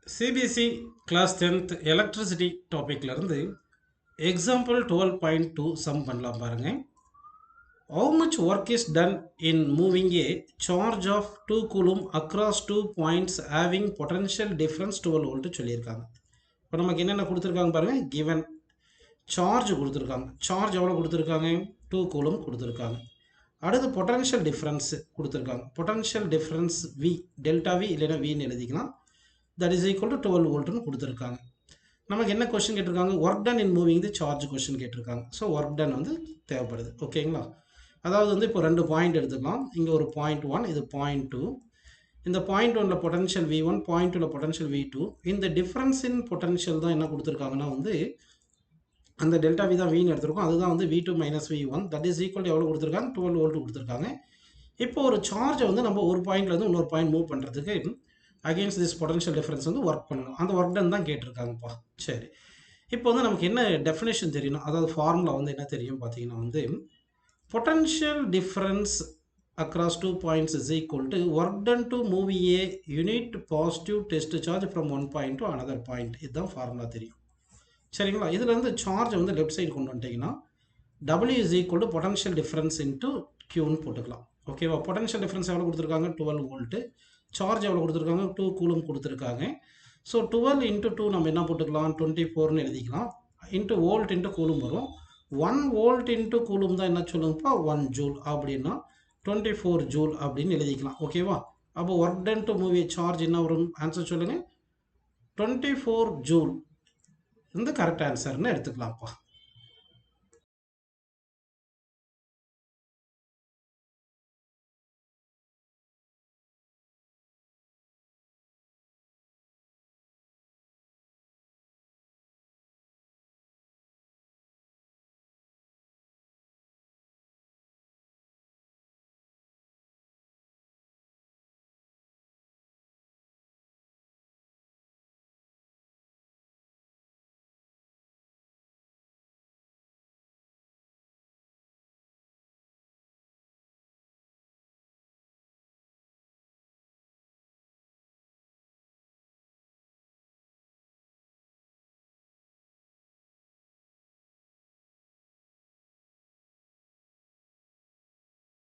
CBSE class 10th electricity டாபிக்லேருந்து example 12.2 sum பண்ணலாம் பாருங்க. How much work is done in moving a charge of 2 coulomb across 2 points having potential difference 12 volt சொல்லியிருக்காங்க. இப்போ நமக்கு என்னென்ன கொடுத்துருக்காங்க பாருங்க. கிவன் சார்ஜ் கொடுத்துருக்காங்க. சார்ஜ் எவ்வளோ கொடுத்துருக்காங்க? 2 coulomb கொடுத்துருக்காங்க. அடுத்து பொட்டன்ஷியல் டிஃப்ரென்ஸ் கொடுத்துருக்காங்க. Potential difference V delta V இல்லைன்னா வின்னு எழுதிக்கலாம். தட் இஸ் ஈக்குவல் டு 12 வோல்ட்னு கொடுத்துருக்காங்க. நமக்கு என்ன கொஸ்டின் கேட்டிருக்காங்க? Work done in moving the charge question கேட்டிருக்காங்க. ஸோ ஒர்க் டன் வந்து தேவைப்படுது. ஓகேங்களா? அதாவது வந்து இப்போ 2 பாயிண்ட் எடுத்துக்கலாம். இங்கே ஒரு பாயிண்ட் 1, இது பாயிண்ட் 2. இந்த பாயிண்ட் 1ல பொட்டன்ஷியல் V1, பாயிண்ட் 2ல பொட்டன்ஷியல் V2. இந்த டிஃப்ரென்ஸ் இன் பொட்டன்ஷியல் தான் என்ன கொடுத்துருக்காங்கன்னா வந்து அந்த டெல்டா வி தான் வின்னு எடுத்திருக்கோம். அதுதான் வந்து V2 minus V1 that is equal எவ்வளோ கொடுத்துருக்காங்க? 12 வோல்ட் கொடுத்துருக்காங்க. இப்போ ஒரு சார்ஜை வந்து நம்ம ஒரு பாயிண்ட்லேருந்து இன்னொரு பாயிண்ட் மூவ் பண்ணுறதுக்கு அகெயின்ஸ்ட் திஸ் பொட்டன்ஷியல் டிஃபரன்ஸ் வந்து ஒர்க் பண்ணணும். அந்த ஒர்க் டன் தான் கேட்டிருக்காங்கப்பா. சரி, இப்போ வந்து நமக்கு என்ன டெஃபினேஷன் தெரியணும், அதாவது ஃபார்முலா வந்து என்ன தெரியும் பார்த்தீங்கன்னா வந்து potential difference across 2 points is equal to work done to move a unit positive test charge from one point to another point. இதுதான் ஃபார்முலா தெரியும். சரிங்களா? இதில் வந்து சார்ஜை வந்து லெஃப்ட் சைடு கொண்டு வந்துட்டிங்கன்னா W is equal to potential difference into Qன்னு போட்டுக்கலாம். ஓகேவா? பொட்டன்ஷியல் டிஃபரன்ஸ் எவ்வளோ கொடுத்துருக்காங்க? 12 வோல்ட்டு. சார்ஜ் எவ்வளோ கொடுத்துருக்காங்க? 2 கூலும் கொடுத்துருக்காங்க. ஸோ 12 இன்ட்டு 2 நம்ம என்ன போட்டுக்கலாம்? 24ன்னு எழுதிக்கலாம். இன்ட்டு வோல்ட் இன்ட்டு கூலும் வரும். 1 வோல்ட் இன்ட்டு கூலும் தான் என்ன சொல்லுங்கப்பா? 1 ஜூல். அப்படின்னா 24 ஜூல் அப்படின்னு எழுதிக்கலாம். ஓகேவா? அப்போ work done to move A charge என்ன வரும்? ஆன்சர் சொல்லுங்கள். 24 ஜூல் இந்த கரெக்ட் ஆன்சர்னு எடுத்துக்கலாம்ப்பா.